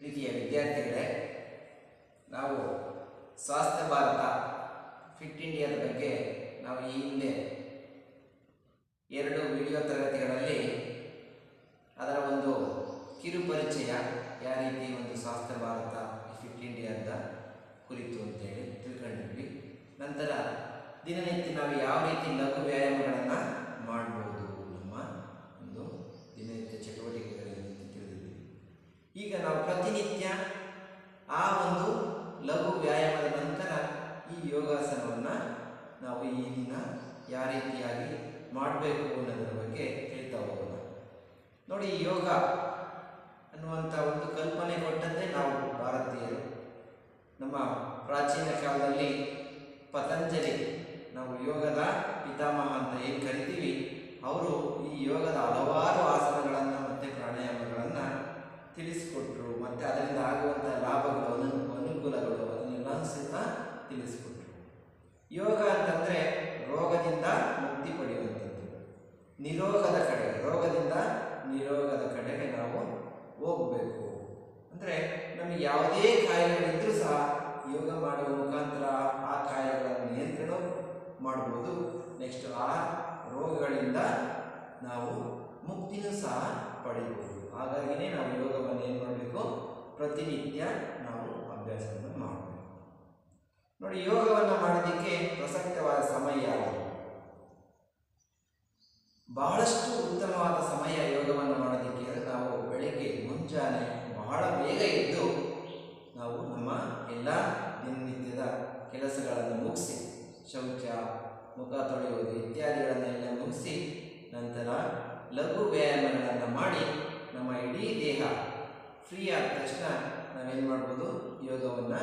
ಪ್ರೀತಿಯ ವಿದ್ಯಾರ್ಥಿಗಳೇ, ನಾವು ಸ್ವಾಸ್ಥ್ಯ ಭಾರತ ಫಿಟ್ ಇಂಡಿಯಾದ ಬಗ್ಗೆ ನಾವು ಈ ಹಿಂದೆ 2 ವಿಡಿಯೋ ತರಗತಿಗಳಲ್ಲಿ ಅದರ ಒಂದು ಕಿರು ಪರಿಚಯ ಯಾವ ರೀತಿ ಒಂದು ಸ್ವಾಸ್ಥ್ಯ ಭಾರತ ಫಿಟ್ ಇಂಡಿಯಾದ ಕುರಿತು ಅಂತೇಳಿ ತಿಳ್ಕೊಂಡಿದ್ವಿ. ನಂತರ ದಿನನಿತ್ಯ ನಾವು ಯಾವ ರೀತಿ ಲಘು ವ್ಯಾಯಾಮಗಳನ್ನು ಮಾಡ್ಬೋದು ನಮ್ಮ ಒಂದು ದಿನನಿತ್ಯ ಚಟುವಟಿಕೆಗಳಲ್ಲಿ ತಿಳಿದಿದ್ವಿ. ಈಗ ನಾವು ಪ್ರತಿನಿತ್ಯ ಆ ಒಂದು ಲಘು ವ್ಯಾಯಾಮದ ನಂತರ ಈ ಯೋಗಾಸನವನ್ನು ನಾವು ಈ ದಿನ ಯಾವ ರೀತಿಯಾಗಿ ಮಾಡಬೇಕು ಅನ್ನೋದರ ಬಗ್ಗೆ ಹೇಳ್ತಾ ಹೋಗೋಣ. ನೋಡಿ, ಯೋಗ ಅನ್ನುವಂಥ ಒಂದು ಕಲ್ಪನೆ ಕೊಟ್ಟಂತೆ ನಾವು ಭಾರತೀಯರು. ನಮ್ಮ ಪ್ರಾಚೀನ ಕಾಲದಲ್ಲಿ ಪತಂಜಲಿ, ನಾವು ಯೋಗದ ಪಿತಾಮಹ ಅಂತ ಏನು ಕರಿತೀವಿ, ಅವರು ಈ ಯೋಗದ ಹಲವಾರು ಆಸನಗಳನ್ನು ಮತ್ತು ಪ್ರಾಣಾಯಾಮಗಳನ್ನು ತಿಳಿಸಿಕೊಟ್ರು. ಮತ್ತು ಅದರಿಂದ ಆಗುವಂಥ ಲಾಭಗಳು, ಅನುಕೂಲಗಳು ಅದನ್ನೆಲ್ಲ ಸಹ ತಿಳಿಸಿಕೊಟ್ರು. ಯೋಗ ಅಂತಂದರೆ ರೋಗದಿಂದ ಮುಕ್ತಿ ಪಡೆಯುವಂಥದ್ದು, ರೋಗದಿಂದ ನಿರೋಗದ ಕಡೆಗೆ ನಾವು ಹೋಗಬೇಕು. ಅಂದರೆ ನಮಗೆ ಯಾವುದೇ ಕಾಯಿಲೆಗಳಿದ್ದರೂ ಸಹ ಯೋಗ ಮಾಡುವ ಮುಖಾಂತರ ಆ ಕಾಯಿಲೆಗಳನ್ನು ನಿಯಂತ್ರಣ ಮಾಡ್ಬೋದು. ನೆಕ್ಸ್ಟ್ ಆ ರೋಗಗಳಿಂದ ನಾವು ಮುಕ್ತಿನೂ ಸಹ ಪಡೆಯಬಹುದು. ಹಾಗಾಗಿಯೇ ನಾವು ಯೋಗವನ್ನು ಏನು ಮಾಡಬೇಕು, ಪ್ರತಿನಿತ್ಯ ನಾವು ಅಭ್ಯಾಸವನ್ನು ಮಾಡಬೇಕು. ನೋಡಿ, ಯೋಗವನ್ನು ಮಾಡೋದಕ್ಕೆ ಪ್ರಸಕ್ತವಾದ ಸಮಯ ಯಾವುದು? ಬಹಳಷ್ಟು ಉತ್ತಮವಾದ ಸಮಯ ಯೋಗವನ್ನು ಮಾಡೋದಕ್ಕೆ ನಾವು ಬೆಳಗ್ಗೆ ಮುಂಜಾನೆ ಬಹಳ ಬೇಗ ಎದ್ದು ನಾವು ನಮ್ಮ ಎಲ್ಲ ದಿನನಿತ್ಯದ ಕೆಲಸಗಳನ್ನು ಮುಗಿಸಿ, ಶೌಚ, ಮುಖ ತೊಳೆಯುವುದು ಇತ್ಯಾದಿಗಳನ್ನೆಲ್ಲ ಮುಗಿಸಿ ನಂತರ ಲಘು ವ್ಯಾಯಾಮಗಳನ್ನು ಮಾಡಿ ನಮ್ಮ ಇಡೀ ದೇಹ ಫ್ರೀ ಆದ ತಕ್ಷಣ ನಾವೇನು ಮಾಡ್ಬೋದು, ಯೋಗವನ್ನು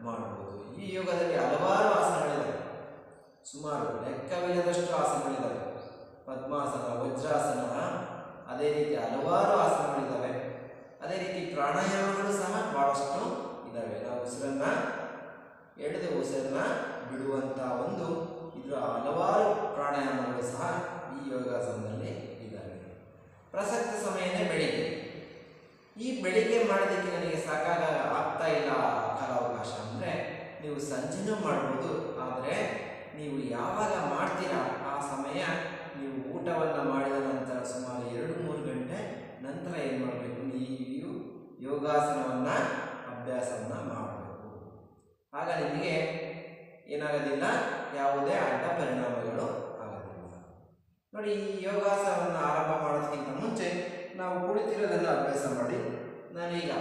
ಮಾಡ್ಬೋದು. ಈ ಯೋಗದಲ್ಲಿ ಹಲವಾರು ಆಸನಗಳಿದ್ದಾವೆ, ಸುಮಾರು ಲೆಕ್ಕವಿಲ್ಲದಷ್ಟು ಆಸನಗಳಿದ್ದಾವೆ. ಪದ್ಮಾಸನ, ವಜ್ರಾಸನ, ಅದೇ ರೀತಿ ಹಲವಾರು ಆಸನಗಳಿದ್ದಾವೆ. ಅದೇ ರೀತಿ ಪ್ರಾಣಾಯಾಮಗಳು ಸಹ ಬಹಳಷ್ಟು ಇದ್ದಾವೆ. ನಾವು ಉಸಿರನ್ನು ಎಳೆದು ಉಸಿರನ್ನು ಬಿಡುವಂಥ ಒಂದು ಇದರ ಹಲವಾರು ಪ್ರಾಣಾಯಾಮಗಳು ಸಹ ಈ ಯೋಗಾಸನದಲ್ಲಿ ಇದ್ದಾವೆ. ಪ್ರಸಕ್ತ ಸಮಯನೇ ಬೆಳಿಗ್ಗೆ. ಈ ಬೆಳಿಗ್ಗೆ ಮಾಡೋದಕ್ಕೆ ನನಗೆ ಆಗ್ತಾ ಇಲ್ಲ ಕಾಲಾವಕಾಶ ಅಂದರೆ ನೀವು ಸಂಜೆನೂ ಮಾಡ್ಬೋದು. ಆದರೆ ನೀವು ಯಾವಾಗ ಮಾಡ್ತೀರಾ ಆ ಸಮಯ ನೀವು ಊಟವನ್ನು ಮಾಡಿದ ನಂತರ ಸುಮಾರು 2-3 ಗಂಟೆ ನಂತರ ಏನು ಮಾಡಬೇಕು, ನೀವು ಯೋಗಾಸನವನ್ನು ಅಭ್ಯಾಸವನ್ನು ಮಾಡಬೇಕು. ಆಗ ನಿಮಗೆ ಏನಾಗೋದಿಲ್ಲ, ಯಾವುದೇ ಅಡ್ಡ ಪರಿಣಾಮಗಳು ಆಗೋದಿಲ್ಲ. ನೋಡಿ, ಈ ಯೋಗಾಸನವನ್ನು ಆರಂಭ ಮಾಡೋದಕ್ಕಿಂತ ಮುಂಚೆ ನಾವು ಕುಳಿತಿರೋದನ್ನು ಅಭ್ಯಾಸ ಮಾಡಿ. ನಾನೀಗ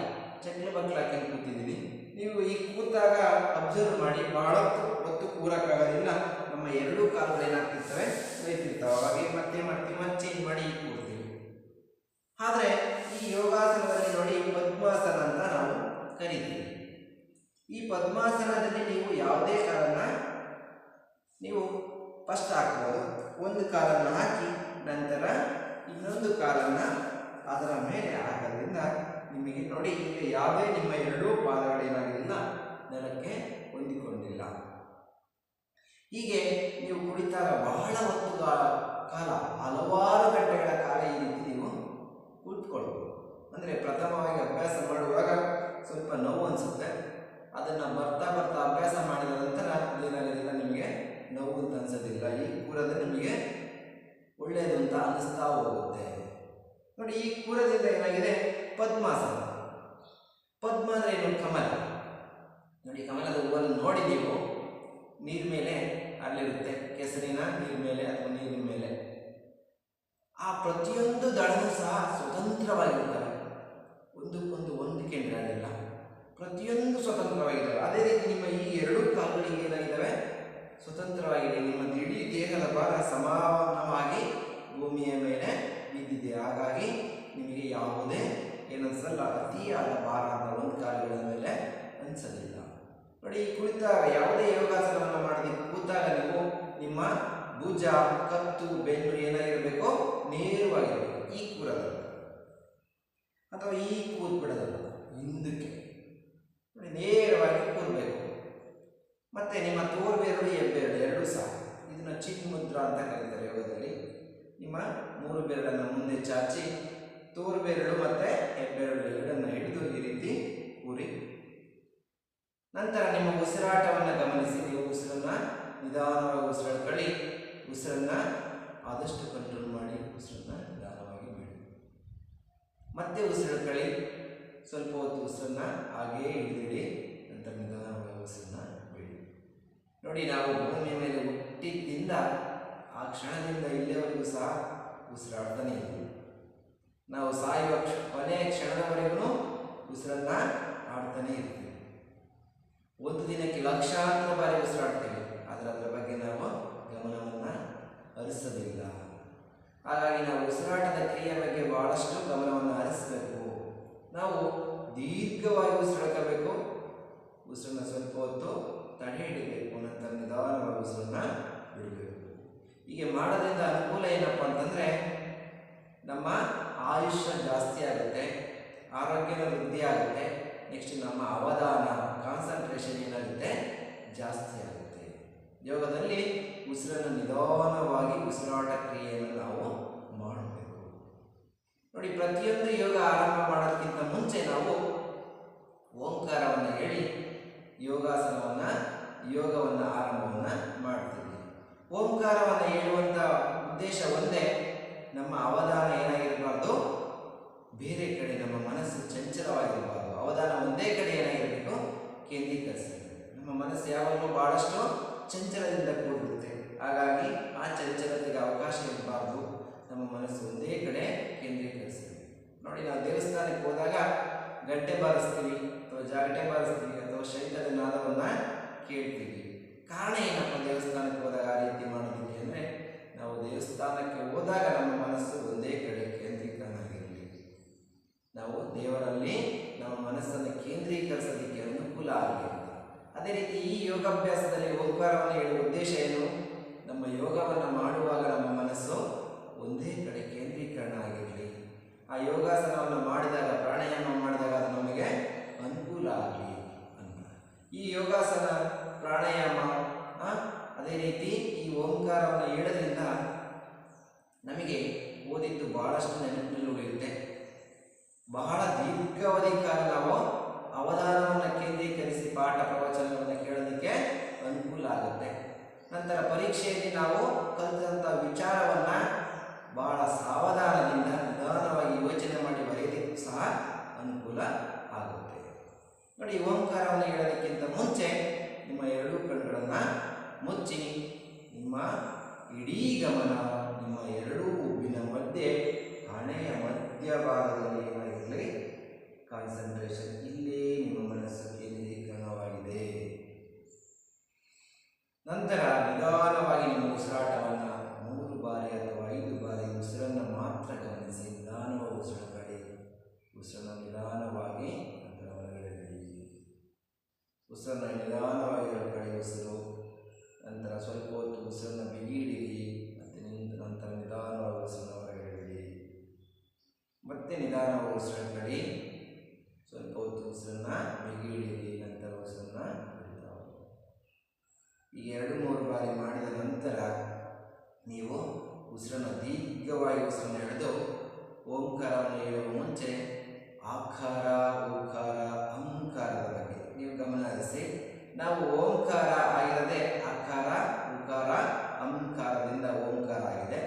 ಚಕ್ರ ಬಕ್ಲ ಹಾಕಿ ಕೂತಿದ್ದೀನಿ. ನೀವು ಈ ಕೂತಾಗ ಅಬ್ಸರ್ವ್ ಮಾಡಿ, ಬಹಳ ಹೊತ್ತು ಕೂರಕ್ಕಾಗೋದಿಲ್ಲ. ನಮ್ಮ 2 ಕಾಲುಗಳು ಏನಾಗ್ತಿರ್ತವೆ, ರೈತಿರ್ತಾವೆ. ಅವಾಗೆ ಮತ್ತೆ ಚೇಂಜ್ ಮಾಡಿ ಕೂಡ್ತೀವಿ. ಆದರೆ ಈ ಯೋಗಾಸನದಲ್ಲಿ ನೋಡಿ, ಪದ್ಮಾಸನ ಅಂತ ನಾವು ಕರಿತೀವಿ. ಈ ಪದ್ಮಾಸನದಲ್ಲಿ ನೀವು ಯಾವುದೇ ಕಾಲನ್ನು ನೀವು ಫಸ್ಟ್ ಹಾಕ್ಬೋದು. ಒಂದು ಕಾಲನ್ನು ಹಾಕಿ ನಂತರ ಇನ್ನೊಂದು ಕಾಲನ್ನು ಅದರ ಮೇಲೆ ಹಾಕೋದ್ರಿಂದ ನಿಮಗೆ ನೋಡಿ, ಈಗ ಯಾವುದೇ ನಿಮ್ಮ 2 ಪಾದಗಳೇನಾಗಿಲ್ಲ, ನೆಲಕ್ಕೆ ಹೊಂದಿಕೊಂಡಿಲ್ಲ. ಹೀಗೆ ನೀವು ಕುಳಿತಾಗ ಬಹಳ ಹೊತ್ತು ಕಾಲ, ಹಲವಾರು ಗಂಟೆಗಳ ಕಾಲ ಈ ರೀತಿ ನೀವು ಕುಳಿತುಕೊಳ್ಬೋದು. ಅಂದರೆ ಪ್ರಥಮವಾಗಿ ಅಭ್ಯಾಸ ಮಾಡುವಾಗ ಸ್ವಲ್ಪ ನೋವು ಅನಿಸುತ್ತೆ. ಅದನ್ನು ಬರ್ತಾ ಅಭ್ಯಾಸ ಮಾಡಿದ ನಂತರ ಏನಾಗೋದಿಲ್ಲ, ನಿಮಗೆ ನೋವು ಅಂತ ಅನಿಸೋದಿಲ್ಲ. ಈ ಕೂರೋದು ನಿಮಗೆ ಒಳ್ಳೆಯದು ಅಂತ ಅನ್ನಿಸ್ತಾ ಹೋಗುತ್ತೆ. ನೋಡಿ, ಈ ಕೂರದಿಂದ ಏನಾಗಿದೆ, ಪದ್ಮಾಸನ. ಪದ್ಮ ಅಂದರೆ ಏನು? ಕಮಲ. ನೋಡಿ, ಕಮಲದ ಹೂವನ್ನು ನೋಡಿ ನೀವು ನೀರ ಮೇಲೆ ಅಲ್ಲಿರುತ್ತೆ, ಕೆಸರಿನ ನೀರ ಮೇಲೆ ಅಥವಾ ನೀರಿನ ಮೇಲೆ. ಆ ಪ್ರತಿಯೊಂದು ದಳನೂ ಸಹ ಸ್ವತಂತ್ರವಾಗಿರ್ತವೆ, ಒಂದಕ್ಕೊಂದು ಹೊಂದಿಕೊಂಡಿರಲಿಲ್ಲ. ಪ್ರತಿಯೊಂದು ಸ್ವತಂತ್ರವಾಗಿದ್ದಾವೆ. ಅದೇ ರೀತಿ ನಿಮ್ಮ ಈ 2 ಕಾಲುಗಳಿಗೆ ಏನಾಗಿದ್ದಾವೆ, ಸ್ವತಂತ್ರವಾಗಿದೆ. ನಿಮ್ಮ ಇಡೀ ದೇಹದ ಭಾರ ಸಮಾನವಾಗಿ ಭೂಮಿಯ ಮೇಲೆ ಬಿದ್ದಿದೆ. ಹಾಗಾಗಿ ನಿಮಗೆ ಯಾವುದೇ ಏನನ್ಸಲ್ಲ, ಅತಿಯಾದ ಭಾರ ಅಂತ ಒಂದು ಕಾಲುಗಳ ಮೇಲೆ ಅನಿಸೋದಿಲ್ಲ. ನೋಡಿ, ಕುಳಿತಾಗ ಯಾವುದೇ ಯೋಗಾಸನವನ್ನು ಮಾಡೋದಕ್ಕೆ ಕೂತಾಗ ನೀವು ನಿಮ್ಮ ಭುಜ, ಕತ್ತು, ಬೆನ್ನು ಏನಾಗಿರಬೇಕು, ನೇರವಾಗಿರಬೇಕು. ಈ ಕೂರೋದಲ್ಲ ಅಥವಾ ಈ ಕೂತ್ಬಿಡೋದಲ್ಲ, ಹಿಂದಕ್ಕೆ ನೋಡಿ ನೇರವಾಗಿ ಕೂರಬೇಕು. ಮತ್ತು ನಿಮ್ಮ ತೋರ್ಬೆರಳು, ಹೆಬ್ಬೆರಳು 2 ಸಹ, ಇದನ್ನು ಚಿನ್ಮುದ್ರ ಅಂತ ಕರೀತಾರೆ ಯೋಗದಲ್ಲಿ. ನಿಮ್ಮ 3 ಬೆರಳನ್ನು ಮುಂದೆ ಚಾಚಿ ತೋರ್ಬೆರಳು ಮತ್ತು ಹೆಬ್ಬೆರಳು 2 ಹಿಡಿದು ಈ ರೀತಿ ನಂತರ ನಿಮ್ಮ ಉಸಿರಾಟವನ್ನು ಗಮನಿಸಿ. ನೀವು ಉಸಿರನ್ನು ನಿಧಾನವಾಗಿ ಉಸಿರಾಡ್ಕೊಳ್ಳಿ. ಉಸಿರನ್ನು ಆದಷ್ಟು ಕಂಟ್ರೋಲ್ ಮಾಡಿ ಉಸಿರನ್ನು ನಿಧಾನವಾಗಿ ಬಿಡಿ. ಮತ್ತೆ ಉಸಿರಾಡ್ಕೊಳ್ಳಿ. ಸ್ವಲ್ಪ ಹೊತ್ತು ಉಸಿರನ್ನು ಹಾಗೇ ಹಿಡಿದಿಡಿ. ನಂತರ ನಿಧಾನವಾಗಿ ಉಸಿರನ್ನು ಬಿಡಿ. ನೋಡಿ, ನಾವು ಭೂಮಿಯ ಮೇಲೆ ಹುಟ್ಟಿದ್ದಿಂದ ಆ ಕ್ಷಣದಿಂದ ಇಲ್ಲಿಯವರೆಗೂ ಸಹ ಉಸಿರಾಡ್ತಾನೆ ಇದ್ದೀವಿ. ನಾವು ಸಾಯುವ ಕೊನೆಯ ಕ್ಷಣದವರೆಗೂ ಉಸಿರನ್ನು ಆಡ್ತಾನೆ ಇರ್ತೀವಿ. ಒಂದು ದಿನಕ್ಕೆ ಲಕ್ಷಾಂತರ ಬಾರಿ ಉಸಿರಾಡ್ತೇವೆ, ಆದರೆ ಅದರ ಬಗ್ಗೆ ನಾವು ಗಮನವನ್ನು ಹರಿಸೋದಿಲ್ಲ. ಹಾಗಾಗಿ ನಾವು ಉಸಿರಾಟದ ಕ್ರಿಯೆ ಬಗ್ಗೆ ಬಹಳಷ್ಟು ಗಮನವನ್ನು ಹರಿಸಬೇಕು. ನಾವು ದೀರ್ಘವಾಗಿ ಉಸಿರಾಡಬೇಕು. ಉಸಿರನ್ನು ಸ್ವಲ್ಪ ಹೊತ್ತು ತಡೆ ಹಿಡಿಬೇಕು. ನಂತರ ನಿಧಾನವಾಗಿ ಉಸಿರನ್ನು ಬಿಡಬೇಕು. ಹೀಗೆ ಮಾಡೋದ್ರಿಂದ ಅನುಕೂಲ ಏನಪ್ಪ ಅಂತಂದರೆ ನಮ್ಮ ಆಯುಷ್ಯ ಜಾಸ್ತಿ ಆಗುತ್ತೆ, ಆರೋಗ್ಯದ ವೃದ್ಧಿ ಆಗುತ್ತೆ. ನೆಕ್ಸ್ಟ್ ನಮ್ಮ ಅವಧಾನ, ಕಾನ್ಸಂಟ್ರೇಷನ್ ಏನಾಗುತ್ತೆ, ಜಾಸ್ತಿ ಆಗುತ್ತೆ. ಯೋಗದಲ್ಲಿ ಉಸಿರನ್ನು ನಿಧಾನವಾಗಿ ಉಸಿರಾಟ ಕ್ರಿಯೆಯನ್ನು ನಾವು ಮಾಡಬೇಕು. ನೋಡಿ, ಪ್ರತಿಯೊಂದು ಯೋಗ ಆರಂಭ ಮಾಡೋದಕ್ಕಿಂತ ಮುಂಚೆ ನಾವು ಓಂಕಾರವನ್ನು ಹೇಳಿ ಯೋಗವನ್ನು ಆರಂಭವನ್ನು ಮಾಡ್ತೀವಿ. ಓಂಕಾರವನ್ನು ಹೇಳುವಂಥ ಉದ್ದೇಶ ಒಂದೇ, ನಮ್ಮ ಅವಧಾನ ಏನಾಗಿರಬಾರ್ದು, ಬೇರೆ ಕಡೆ ನಮ್ಮ ಮನಸ್ಸು ಚಂಚಲವಾಗಿರಬಾರ್ದು. ಅವಧಾನ ಒಂದೇ ಕಡೆ ಏನಾಗಿರಬೇಕು, ಕೇಂದ್ರೀಕರಿಸಬೇಕು. ನಮ್ಮ ಮನಸ್ಸು ಯಾವಾಗಲೂ ಬಹಳಷ್ಟು ಚಂಚಲದಿಂದ ಕೂಡಿರುತ್ತೆ. ಹಾಗಾಗಿ ಆ ಚಂಚಲತೆಗೆ ಅವಕಾಶ ಇರಬಾರ್ದು. ನಮ್ಮ ಮನಸ್ಸು ಒಂದೇ ಕಡೆ ಕೇಂದ್ರೀಕರಿಸಬೇಕು. ನೋಡಿ, ನಾವು ದೇವಸ್ಥಾನಕ್ಕೆ ಹೋದಾಗ ಗಂಟೆ ಬಾರಿಸ್ತೀವಿ ಅಥವಾ ಜಾಗಟೆ ಬಾರಿಸ್ತೀವಿ ಅಥವಾ ಶೈತ್ಯದ ನಾದವನ್ನು ಕೇಳ್ತೀವಿ. ಕಾರಣ ಏನಪ್ಪ ದೇವಸ್ಥಾನಕ್ಕೆ ಹೋದಾಗ ಆ ರೀತಿ ಮಾಡೋದಕ್ಕೆ ಅಂದರೆ, ನಾವು ದೇವಸ್ಥಾನಕ್ಕೆ ಹೋದಾಗ ನಮ್ಮ ಮನಸ್ಸು ಒಂದೇ ಕಡೆ ಕೇಂದ್ರೀಕರಣ ಆಗಿರಲಿ. ನಾವು ದೇವರಲ್ಲಿ ನಮ್ಮ ಮನಸ್ಸನ್ನು ಕೇಂದ್ರೀಕರಿಸೋದಕ್ಕೆ ಅನುಕೂಲ ಆಗಿದೆ. ಅದೇ ರೀತಿ ಈ ಯೋಗಾಭ್ಯಾಸದಲ್ಲಿ ಓಂಕಾರವನ್ನು ಹೇಳುವ ಉದ್ದೇಶ ಏನು, ನಮ್ಮ ಯೋಗವನ್ನು ಮಾಡುವಾಗ ನಮ್ಮ ಮನಸ್ಸು ಒಂದೇ ಕಡೆ ಕೇಂದ್ರೀಕರಣ ಆಗಿರಲಿ. ಆ ಯೋಗಾಸನವನ್ನು ಮಾಡಿದಾಗ, ಪ್ರಾಣಾಯಾಮ ಮಾಡಿದಾಗ ಅದು ನಮಗೆ ಅನುಕೂಲ ಆಗಲಿ ಅಂತ. ಈ ಯೋಗಾಸನ, ಪ್ರಾಣಾಯಾಮ, ಅದೇ ರೀತಿ ಈ ಓಂಕಾರವನ್ನು ಹೇಳೋದ್ರಿಂದ ನಮಗೆ ಓದಿದ್ದು ಬಹಳಷ್ಟು ನೆನಪಿನಲ್ಲಿ ಉಳಿಯುತ್ತೆ. ಬಹಳ ದೀರ್ಘಾವಧಿ ಕಾಲ ನಾವು ಅವಧಾನವನ್ನು ಕೇಂದ್ರೀಕರಿಸಿ ಪಾಠ ಪ್ರವಚನವನ್ನು ಕೇಳೋದಕ್ಕೆ ಅನುಕೂಲ ಆಗುತ್ತೆ. ನಂತರ ಪರೀಕ್ಷೆಯಲ್ಲಿ ನಾವು ಕಲಿತಂಥ ವಿಚಾರವನ್ನು ಬಹಳ ಸಾವಧಾನದಿಂದ ನಿಧಾನವಾಗಿ ಯೋಚನೆ ಮಾಡಿ ಬರೆಯೋದಕ್ಕೂ ಸಹ ಅನುಕೂಲ ಆಗುತ್ತೆ. ನೋಡಿ, ಓಂಕಾರವನ್ನು ಹೇಳೋದಕ್ಕಿಂತ ಮುಂಚೆ ನಿಮ್ಮ ಎರಡೂ ಕಣ್ಣುಗಳನ್ನು ಮುಚ್ಚಿ ನಿಮ್ಮ ಇಡೀ ಗಮನ ನಿಮ್ಮ ಎರಡೂ ಹುಬ್ಬಿನ ಮಧ್ಯೆ ಹಣೆಯ ಮಧ್ಯಭಾಗದಲ್ಲಿ ಏನಾಗಿರಲಿ, ಕಾನ್ಸಂಟ್ರೇಷನ್, ಇಲ್ಲೇ ನಿಮ್ಮ ಮನಸ್ಸು ಕೇಂದ್ರೀಕರಣವಾಗಿದೆ. ನಂತರ ನಿಧಾನವಾಗಿ ನಿಮ್ಮ ಉಸಿರಾಟವನ್ನು 3 ಬಾರಿ ಅಥವಾ 5 ಬಾರಿ ಉಸಿರನ್ನು ಮಾತ್ರ ಗಮನಿಸಿ ನಿಧಾನವಾಗಿ ಉಸಿರಾಡಿ. ಉಸಿರನ್ನು ನಿಧಾನವಾಗಿ ನಂತರ ಹೊರಗಡೆ ಬಿಡಿ. ಉಸಿರನ್ನು ನಿಧಾನವಾಗಿ ಹೊರಗಡೆ ಉಸಿರು. ನಂತರ ಸ್ವಲ್ಪ ಹೊತ್ತು ಉಸಿರನ್ನು ಬಿಗಿ ಹಿಡಿಯಿರಿ. ನಂತರ ನಿಧಾನವಾಗಿ ಉಸಿರನ್ನು ಹೊರಗಡೆ ಬಿಡಿ. ಮತ್ತೆ ನಿಧಾನವಾಗಿ ಉಸಿರಾಡಿ. ಸ್ವಲ್ಪ ಹೊತ್ತು ಉಸಿರನ್ನು ಬಿಗಿ ಹಿಡಿಯಿರಿ. ನಂತರ ಉಸಿರನ್ನು ಬಿಡ್ತಾ ಹೋಗಿ. ಈ 2-3 ಬಾರಿ ಮಾಡಿದ ನಂತರ ನೀವು ಉಸಿರನ್ನು ದೀರ್ಘವಾಗಿ ಉಸಿರನ್ನು ಎಳೆದು ಓಂಕಾರವನ್ನು ಹೇಳುವ ಮುಂಚೆ ಆಕಾರ, ಉಕಾರ, ಅಂಕಾರದ ಬಗ್ಗೆ ನೀವು ಗಮನ ಹರಿಸಿ. ನಾವು ಓಂಕಾರ ಆಗಿರದೆ ಅಕಾರ, ಉಕಾರ, ಅಂಕಾರದಿಂದ ಓಂಕಾರ ಆಗಿದೆ.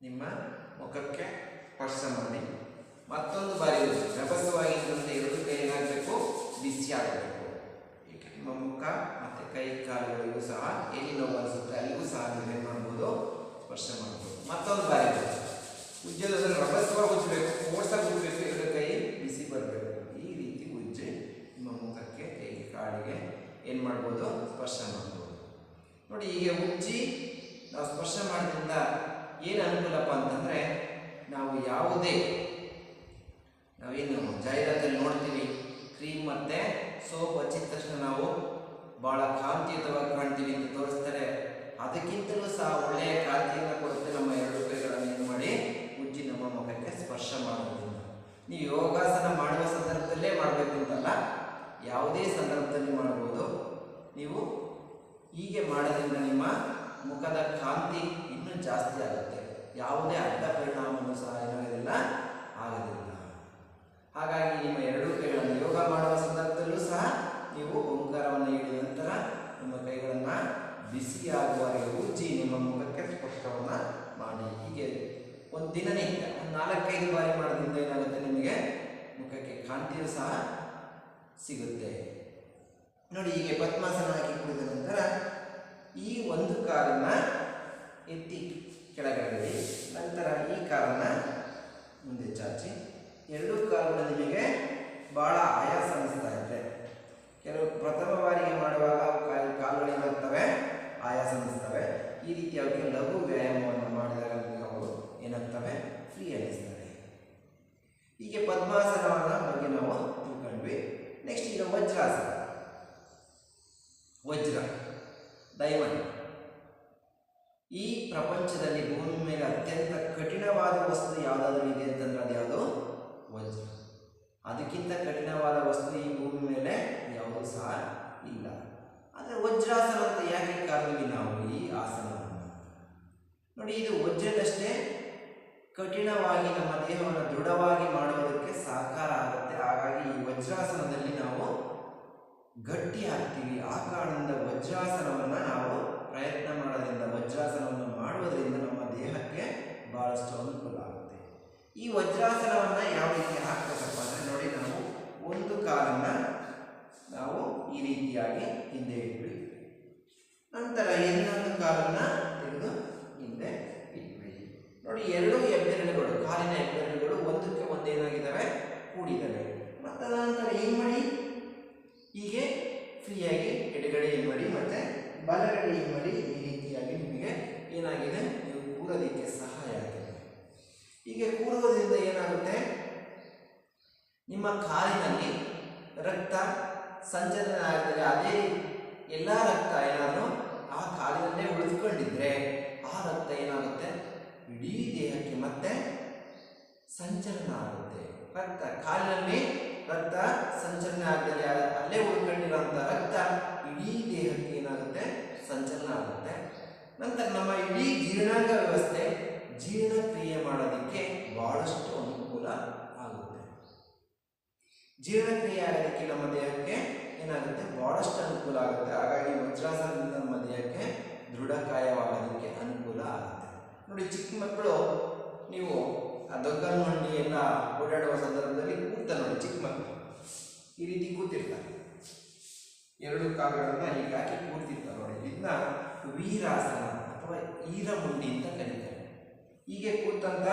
ನಿಮ್ಮ ಮುಖಕ್ಕೆ ಸ್ಪರ್ಶ ಮಾಡಿ. ಮತ್ತೊಂದು ಬಾರಿ ರಭಸವಾಗಿದ್ದಂತೆ ಎರಡು ಕೈ ಏನಾಗಬೇಕು, ಬಿಸಿ ಆಗಬೇಕು. ಈಗ ನಿಮ್ಮ ಮುಖ ಮತ್ತು ಕೈ ಕಾಲುಗಳಿಗೂ ಸಹ ಎಲ್ಲಿ ನೋವು ಅನಿಸುತ್ತೆ ಅಲ್ಲಿಗೂ ಸಹ ನೀವು ಏನು ಮಾಡ್ಬೋದು, ಸ್ಪರ್ಶ ಮಾಡ್ಬೋದು. ಮತ್ತೊಂದು ಬಾರಿ ಉಜ್ಜೋದ್ರಲ್ಲಿ ರಭಸವಾಗಿ ಉಜ್ಜಬೇಕು, ಓಡ್ಸಾಗಿ ಉಜ್ಜಬೇಕು, ಎರಡು ಕೈ ಬಿಸಿ ಬರಬೇಕು. ಈ ರೀತಿ ಉಜ್ಜಿ ನಿಮ್ಮ ಮುಖಕ್ಕೆ ಕೈ ಕಾಲಿಗೆ ಏನು ಮಾಡ್ಬೋದು, ಸ್ಪರ್ಶ ಮಾಡ್ಬೋದು. ನೋಡಿ, ಹೀಗೆ ಉಜ್ಜಿ ನಾವು ಸ್ಪರ್ಶ ಮಾಡೋದ್ರಿಂದ ಏನು ಅನುಕೂಲಪ್ಪ ಅಂತಂದರೆ, ನಾವೇನು ಜಾಹೀರಾತಲ್ಲಿ ನೋಡ್ತೀವಿ, ಕ್ರೀಮ್ ಮತ್ತು ಸೋಪ್ ಹಚ್ಚಿದ ತಕ್ಷಣ ನಾವು ಭಾಳ ಕಾಂತಿಯುತವಾಗಿ ಕಾಣ್ತೀವಿ ಅಂತ ತೋರಿಸ್ತಾರೆ. ಅದಕ್ಕಿಂತಲೂ ಸಹ ಒಳ್ಳೆಯ ಕಾಂತಿಯನ್ನು ಕೊಡುತ್ತೆ ನಮ್ಮ ಎರಡು ಕೈಗಳನ್ನು ಏನು ಮಾಡಿ ಉಜ್ಜಿ ನಮ್ಮ ಮುಖಕ್ಕೆ ಸ್ಪರ್ಶ ಮಾಡೋದ್ರಿಂದ. ನೀವು ಯೋಗಾಸನ ಮಾಡುವ ಸಂದರ್ಭದಲ್ಲೇ ಮಾಡಬೇಕು ಅಂತಲ್ಲ, ಯಾವುದೇ ಸಂದರ್ಭದಲ್ಲಿ ಮಾಡ್ಬೋದು. ನೀವು ಹೀಗೆ ಮಾಡೋದ್ರಿಂದ ನಿಮ್ಮ ಮುಖದ ಕಾಂತಿ ಇನ್ನೂ ಜಾಸ್ತಿ ಆಗುತ್ತೆ. ಯಾವುದೇ ಅಡ್ಡ ಪರಿಣಾಮವನ್ನು ಸಹ ಏನಾಗೋದಿಲ್ಲ, ಆಗೋದಿಲ್ಲ. ಹಾಗಾಗಿ ನಿಮ್ಮ ಎರಡೂ ಕೈಗಳನ್ನು ಯೋಗ ಮಾಡುವ ಸಂದರ್ಭದಲ್ಲೂ ಸಹ ನೀವು ಓಂಕಾರವನ್ನು ಹೇಳಿದ ನಂತರ ನಿಮ್ಮ ಕೈಗಳನ್ನು ಬಿಸಿಯಾಗುವವರೆಗೆ ಉಜ್ಜಿ ನಿಮ್ಮ ಮುಖಕ್ಕೆ ಸ್ಪರ್ಶವನ್ನು ಮಾಡಿ. ಹೀಗೆ ಒಂದು ದಿನನಿತ್ಯ ಒಂದು 4-5 ಬಾರಿ ಮಾಡೋದ್ರಿಂದ ಏನಾಗುತ್ತೆ, ನಿಮಗೆ ಮುಖಕ್ಕೆ ಕಾಂತಿಯೂ ಸಹ ಸಿಗುತ್ತೆ. ನೋಡಿ, ಹೀಗೆ ಪದ್ಮಾಸನ ಹಾಕಿ ಕುಳಿತ ನಂತರ ಈ ಒಂದು ಕಾಲನ್ನು ಎತ್ತಿ ಕೆಳಗಡೆ, ನಂತರ ಈ ಕಾಲನ್ನು ಮುಂದೆ ಚಾಚಿ. ಎರಡೂ ಕಾಲುಗಳು ನಿಮಗೆ ಭಾಳ ಆಯಾಸ ಅನ್ನಿಸ್ತಾ ಇದ್ದರೆ, ಕೆಲವು ಪ್ರಥಮ ಬಾರಿಗೆ ಮಾಡುವಾಗ ಕಾಲುಗಳೇನಾಗ್ತವೆ, ಆಯಾಸ ಅನ್ನಿಸ್ತವೆ. ಈ ರೀತಿ ಅವರಿಗೆ ಲಘು ವ್ಯಾಯಾಮವನ್ನು ಮಾಡಿದಾಗ ನಿಮಗೆ ಅವು ಏನಾಗ್ತವೆ, ಫ್ರೀ ಅನ್ನಿಸ್ತವೆ. ಹೀಗೆ ಪದ್ಮಾಸನವನ್ನ ಬಗ್ಗೆ ನಾವು ತಿಳ್ಕೊಂಡ್ವಿ. ನೆಕ್ಸ್ಟ್ ಈಗ ವಜ್ರಾಸನ. ವಜ್ರ, ಡೈಮಂಡ್. ಈ ಪ್ರಪಂಚದಲ್ಲಿ ಭೂಮಿ ಮೇಲೆ ಅತ್ಯಂತ ಕಠಿಣವಾದ ವಸ್ತು ಯಾವುದಾದ್ರೂ ಇದೆ ಅಂತಂದ್ರೆ ಅದು ಯಾವುದು, ವಜ್ರ. ಅದಕ್ಕಿಂತ ಕಠಿಣವಾದ ವಸ್ತು ಈ ಭೂಮಿ ಮೇಲೆ ಯಾವುದೂ ಸಹ ಇಲ್ಲ. ಆದರೆ ವಜ್ರಾಸನ ಅಂತ ಯಾಕೆ ಕರೆದ್ವಿ ನಾವು ಈ ಆಸನವನ್ನು? ನೋಡಿ, ಇದು ವಜ್ರದಷ್ಟೇ ಕಠಿಣವಾಗಿ ನಮ್ಮ ದೇಹವನ್ನು ದೃಢವಾಗಿ ಮಾಡುವುದಕ್ಕೆ ಸಹಕಾರ ಆಗುತ್ತೆ. ಹಾಗಾಗಿ ಈ ವಜ್ರಾಸನದಲ್ಲಿ ನಾವು ಗಟ್ಟಿ ಆಗ್ತೀವಿ. ಆ ಕಾರಣದಿಂದ ವಜ್ರಾಸನವನ್ನು ನಾವು ಪ್ರಯತ್ನ ಮಾಡೋದ್ರಿಂದ, ವಜ್ರಾಸನವನ್ನು ಮಾಡುವುದರಿಂದ ನಮ್ಮ ದೇಹಕ್ಕೆ ಬಹಳಷ್ಟು ಅನುಕೂಲ ಆಗುತ್ತೆ. ಈ ವಜ್ರಾಸನವನ್ನು ಯಾವ ರೀತಿ ಹಾಕಬೇಕಪ್ಪ ಅಂದರೆ, ನೋಡಿ, ನಾವು ಒಂದು ಕಾಲನ್ನು ನಾವು ಈ ರೀತಿಯಾಗಿ ಹಿಂದೆ ಇಟ್ವಿ, ನಂತರ ಇನ್ನೊಂದು ಕಾಲನ್ನು ತೆಗೆದು ಹಿಂದೆ ಇಟ್ವಿ. ನೋಡಿ, ಎರಡು ಹೆಬ್ಬೆರಳುಗಳು, ಕಾಲಿನ ಹೆಬ್ಬೆರಳುಗಳು ಒಂದಕ್ಕೆ ಒಂದೇನಾಗಿದ್ದಾವೆ, ಕೂಡಿದ್ದಾವೆ. ಮತ್ತು ನಂತರ ಹಿಮ್ಮಡಿ ಹೀಗೆ ಫ್ರೀಯಾಗಿ ಎಡಗಡೆ ಹಿಮ್ಮಡಿ ಮತ್ತು ಬಲಗಡೆ ಹಿಮ್ಮಡಿ ಈ ರೀತಿಯಾಗಿ ನಿಮಗೆ ಏನಾಗಿದೆ, ನೀವು ಕೂರೋದಕ್ಕೆ ಸಹಾಯ ಆಗಿದೆ. ಹೀಗೆ ಕೂರುವುದರಿಂದ ಏನಾಗುತ್ತೆ, ನಿಮ್ಮ ಕಾಲಿನಲ್ಲಿ ರಕ್ತ ಸಂಚಲನ ಆಗಿದರೆ ಅದೇ ಎಲ್ಲ ರಕ್ತ ಏನಾದರೂ ಆ ಕಾಲಿನಲ್ಲೇ ಉಳಿದುಕೊಂಡಿದ್ರೆ ಆ ರಕ್ತ ಏನಾಗುತ್ತೆ, ಇಡೀ ದೇಹಕ್ಕೆ ಮತ್ತೆ ಸಂಚಲನ ಆಗುತ್ತೆ. ರಕ್ತ ಕಾಲಿನಲ್ಲಿ ರಕ್ತ ಸಂಚಲನ ಆಗದಲ್ಲಿ ಅಲ್ಲೇ ಉಳ್ಕೊಂಡಿರುವಂಥ ರಕ್ತ ಇಡೀ ದೇಹಕ್ಕೆ ಏನಾಗುತ್ತೆ, ಸಂಚಲನ ಆಗುತ್ತೆ. ನಂತರ ನಮ್ಮ ಇಡೀ ಜೀರ್ಣಾಂಗ ವ್ಯವಸ್ಥೆ ಜೀರ್ಣಕ್ರಿಯೆ ಮಾಡೋದಕ್ಕೆ ಬಹಳಷ್ಟು ಅನುಕೂಲ ಆಗುತ್ತೆ. ಜೀರ್ಣಕ್ರಿಯೆ ಆಗೋದಕ್ಕೆ ನಮ್ಮ ದೇಹಕ್ಕೆ ಏನಾಗುತ್ತೆ, ಬಹಳಷ್ಟು ಅನುಕೂಲ ಆಗುತ್ತೆ. ಹಾಗಾಗಿ ವಜ್ರಾಸನದಿಂದ ನಮ್ಮ ದೇಹಕ್ಕೆ ದೃಢಕಾಯವಾಗೋದಕ್ಕೆ ಅನುಕೂಲ ಆಗುತ್ತೆ. ನೋಡಿ, ಚಿಕ್ಕ ಮಕ್ಕಳು ನೀವು ಆ ದೊಗ್ಗಲ್ ಮಂಡಿ ಎಲ್ಲ ಓಡಾಡುವ ಸಂದರ್ಭದಲ್ಲಿ ಕೂರ್ತಾರೆ ನೋಡಿ, ಚಿಕ್ಕ ಮಕ್ಕಳು ಈ ರೀತಿ ಕೂತಿರ್ತಾರೆ, ಎರಡು ಕಾಲುಗಳನ್ನು ಹೀಗೆ ಹಾಕಿ ಕೂರ್ತಿರ್ತಾರೆ ನೋಡಿ. ಇದನ್ನ ವೀರಾಸನ ಅಥವಾ ಈರಮುಂಡಿ ಅಂತ ಕರೀತಾರೆ. ಹೀಗೆ ಕೂತಂತ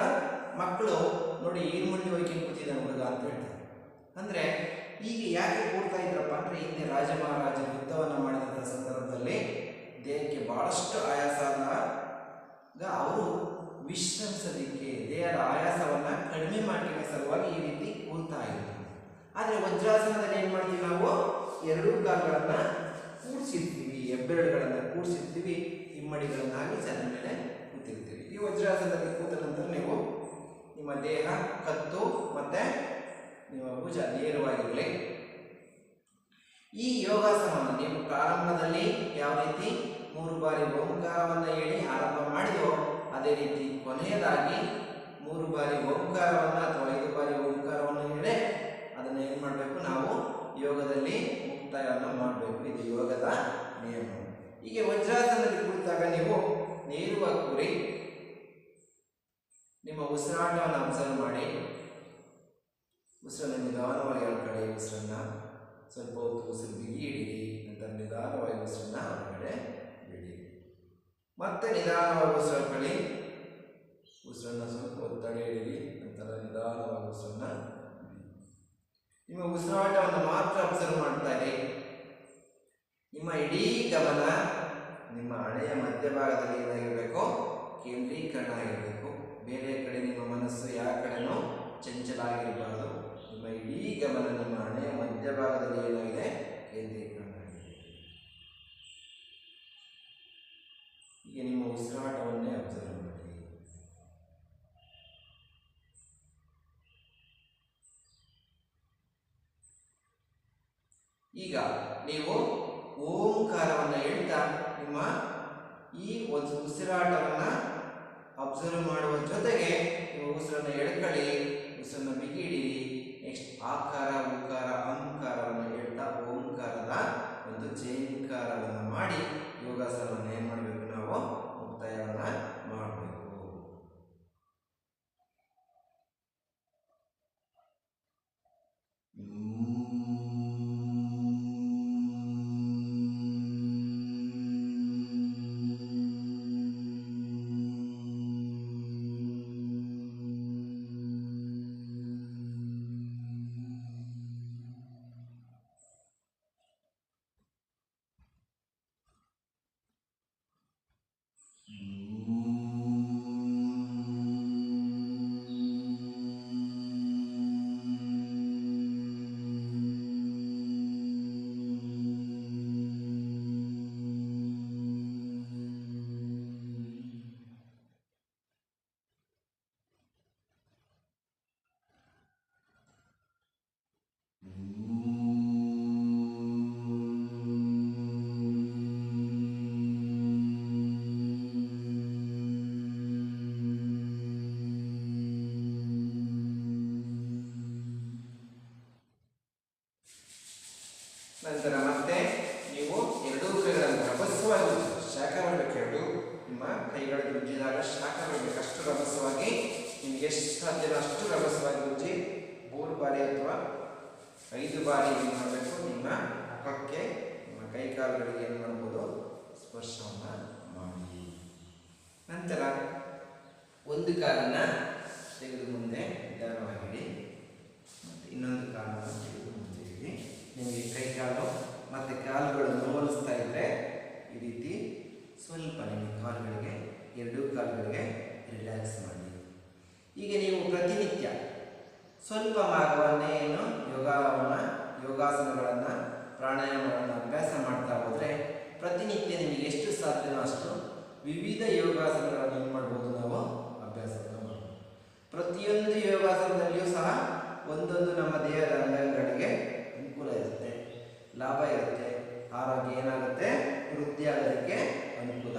ಮಕ್ಕಳು ನೋಡಿ, ಈರಮುಂಡಿ ಹೋಗಿ ಕೂತಿದ್ದಾನೆ ಹುಡುಗ ಅಂತ ಹೇಳ್ತಾರೆ. ಅಂದರೆ ಈಗ ಯಾಕೆ ಕೂಡ್ತಾ ಇದ್ರಪ್ಪ ಅಂದರೆ, ಹಿಂದೆ ರಾಜ ಮಹಾರಾಜರು ಯುದ್ಧವನ್ನು ಮಾಡಿದಂಥ ಸಂದರ್ಭದಲ್ಲಿ ದೇಹಕ್ಕೆ ಬಹಳಷ್ಟು ಆಯಾಸ ಆದಾಗ ಅವರು ವಿಶ್ರಮಿಸಲಿಕ್ಕೆ, ದೇಹದ ಆಯಾಸವನ್ನು ಕಡಿಮೆ ಮಾಡಿದ ಸಲುವಾಗಿ ಈ ರೀತಿ ಕೂರ್ತಾ ಇದ್ರು. ಆದರೆ ವಜ್ರಾಸನದಲ್ಲಿ ಏನು ಮಾಡ್ತೀವಿ, ನಾವು ಎರಡೂ ಕಾಲುಗಳನ್ನು ಕೂಡಿಸಿರ್ತೀವಿ, ಹೆಬ್ಬೆರಳುಗಳನ್ನು ಕೂಡಿಸಿರ್ತೀವಿ, ಹಿಮ್ಮಡಿಗಳನ್ನಾಗಿ ಸಣ್ಣ ಮೇಲೆ ಕೂತಿರ್ತೀವಿ. ಈ ವಜ್ರಾಸನದಲ್ಲಿ ಕೂತ ನಂತರ ನೀವು ನಿಮ್ಮ ದೇಹ, ಕತ್ತು ಮತ್ತು ನಿಮ್ಮ ಭುಜ ನೇರವಾಗಿರಲಿ. ಈ ಯೋಗಾಸನವನ್ನು ನೀವು ಪ್ರಾರಂಭದಲ್ಲಿ ಯಾವ ರೀತಿ 3 ಬಾರಿ ಓಂಕಾರವನ್ನು ಹೇಳಿ ಆರಂಭ ಮಾಡಿದೋ ಅದೇ ರೀತಿ ಕೊನೆಯದಾಗಿ 3 ಬಾರಿ ಓಂಕಾರವನ್ನು ಅಥವಾ 5 ಬಾರಿ ಓಂಕಾರವನ್ನು ಹೇಳಿ ಅದನ್ನು ಏನು ಮಾಡಬೇಕು, ನಾವು ಯೋಗದಲ್ಲಿ ಮುಕ್ತಾಯವನ್ನು ಮಾಡಬೇಕು. ಇದು ಯೋಗದ ನಿಯಮ. ಹೀಗೆ ವಜ್ರಾಸನದಲ್ಲಿ ಕುಳಿತಾಗ ನೀವು ನೇರವಾಗಿ ಕೂರಿ ನಿಮ್ಮ ಉಸಿರಾಟವನ್ನು ಅಬ್ಸರ್ವ್ ಮಾಡಿ. ಉಸಿರನ್ನು ನಿಧಾನವಾಗಿ ಹೊರಗಡೆ ಉಸಿರನ್ನು ಸ್ವಲ್ಪ ಹೊತ್ತು ಉಸಿರು ಬಿಗಿ ಹಿಡಿರಿ. ನಂತರ ನಿಧಾನವಾಗಿ ಉಸಿರನ್ನು ಹೊರಗಡೆ ಬಿಡಿ. ಮತ್ತೆ ನಿಧಾನವಾಗಿ ಉಸಿರು ಕಳಿ. ಉಸಿರನ್ನು ಸ್ವಲ್ಪ ಹೊತ್ತು ತಡೆ ಹಿಡಿರಿ. ನಂತರ ನಿಧಾನವಾಗಿ ಉಸಿರನ್ನು ಬಿಡಿ. ನಿಮ್ಮ ಉಸಿರಾಟವನ್ನು ಮಾತ್ರ ಅಬ್ಸರ್ವ್ ಮಾಡ್ತಾ ಇರಿ. ನಿಮ್ಮ ಇಡೀ ಗಮನ ನಿಮ್ಮ ಹಣೆಯ ಮಧ್ಯಭಾಗದಲ್ಲಿ ಏನಾಗಿರಬೇಕು, ಕೇಂದ್ರೀಕರಣ ಆಗಿರಬೇಕು. ಬೇರೆ ಕಡೆ ನಿಮ್ಮ ಮನಸ್ಸು ಯಾವ ಕಡೆನೂ ಚಂಚಲ ಆಗಿರಬಾರ್ದು. ನಿಮ್ಮ ಇಡೀ ಗಮನ ನಿಮ್ಮ ಹಣೆಯ ಮಧ್ಯಭಾಗದಲ್ಲಿ ಏನಾಗಿದೆ, ಕೇಂದ್ರೀಕರಣ ಆಗಿದೆ. ಈಗ ನಿಮ್ಮ ಉಸಿರಾಟವನ್ನೇ ಅಬ್ಸರ್ವ್ ಮಾಡಿ. ಈಗ ನೀವು ಓಂಕಾರವನ್ನು ಹೇಳ್ತಾ ನಿಮ್ಮ ಈ ಒಂದು ಉಸಿರಾಟವನ್ನು ಅಬ್ಸರ್ವ್ ಮಾಡುವ ಜೊತೆಗೆ ನೀವು ಉಸಿರನ್ನು ಎಳ್ಕೊಳ್ಳಿ, ಉಸಿರನ್ನು ಬಿಗಿ ಹಿಡಿರಿ. ನೆಕ್ಸ್ಟ್ ಆಕಾರ, ಉಕಾರ, ಅಂಕಾರವನ್ನು ಹೇಳ್ತಾ ಓಂಕಾರದ ಒಂದು ಜೇಂಕಾರವನ್ನು ಮಾಡಿ ಯೋಗಾಸನವನ್ನು ಏನು ಮಾಡಬೇಕು, ನಾವು ಮುಕ್ತಾಯವನ್ನು ಮಾಡಬೇಕು. ನಂತರ ಮತ್ತೆ ನೀವು ಎರಡೂ ಕೈಗಳನ್ನು ರಭಸವಾಗಿ ಶಾಖ ಮಾಡಬೇಕು. ಎರಡು ನಿಮ್ಮ ಕೈಗಳನ್ನು ಉಜ್ಜಿದಾಗ ಶಾಖ ಮಾಡಬೇಕು. ಅಷ್ಟು ರಭಸವಾಗಿ, ನಿಮಗೆ ಎಷ್ಟು ಸಾಧ್ಯನೋ ಅಷ್ಟು ರಭಸವಾಗಿ ಉಜ್ಜಿ 3 ಬಾರಿ ಅಥವಾ 5 ಬಾರಿ ಏನು ಮಾಡಬೇಕು, ನಿಮ್ಮ ಮುಖಕ್ಕೆ ನಿಮ್ಮ ಕೈ ಕಾಲುಗಳಿಗೆ ಏನು ಮಾಡ್ಬೋದು, ಸ್ಪರ್ಶವನ್ನು ಮಾಡಿ. ನಂತರ ಒಂದು ಕಾಲನ್ನು ತೆಗೆದು ಮುಂದೆ ನಿಧಾನವಾಗಿಡಿ, ಮತ್ತು ಇನ್ನೊಂದು ಕಾಲನ್ನು ತೆಗೆದು ಮುಂದೆ ಇಡಿ. ನಿಮಗೆ ಕೈ ಕಾಲು ಮತ್ತು ಕಾಲುಗಳು ನೋವಿಸ್ತಾ ಇದ್ದರೆ ಈ ರೀತಿ ಸ್ವಲ್ಪ ನಿಮ್ಮ ಕಾಲುಗಳಿಗೆ, ಎರಡೂ ಕಾಲುಗಳಿಗೆ ರಿಲ್ಯಾಕ್ಸ್ ಮಾಡಿ. ಈಗ ನೀವು ಪ್ರತಿನಿತ್ಯ ಸ್ವಲ್ಪ ಭಾಗವನ್ನೇ ಯೋಗಾಸನಗಳನ್ನು ಪ್ರಾಣಾಯಾಮಗಳನ್ನು ಅಭ್ಯಾಸ ಮಾಡ್ತಾ ಹೋದರೆ ಪ್ರತಿನಿತ್ಯ ನಿಮಗೆ ಎಷ್ಟು ಸಾಧ್ಯನೋ ಅಷ್ಟು ವಿವಿಧ ಯೋಗಾಸನಗಳನ್ನು ಏನು ಮಾಡ್ಬೋದು, ನಾವು ಅಭ್ಯಾಸವನ್ನು ಮಾಡ್ಬೋದು. ಪ್ರತಿಯೊಂದು ಯೋಗಾಸನದಲ್ಲಿಯೂ ಸಹ ಒಂದೊಂದು ನಮ್ಮ ದೇಹದ ಅಂಗಗಳಿಗೆ ಅನುಕೂಲ ಇರುತ್ತೆ, ಲಾಭ ಇರುತ್ತೆ, ಆರೋಗ್ಯ ಏನಾಗುತ್ತೆ, ವೃದ್ಧಿಯಾಗೋದಕ್ಕೆ ಅನುಕೂಲ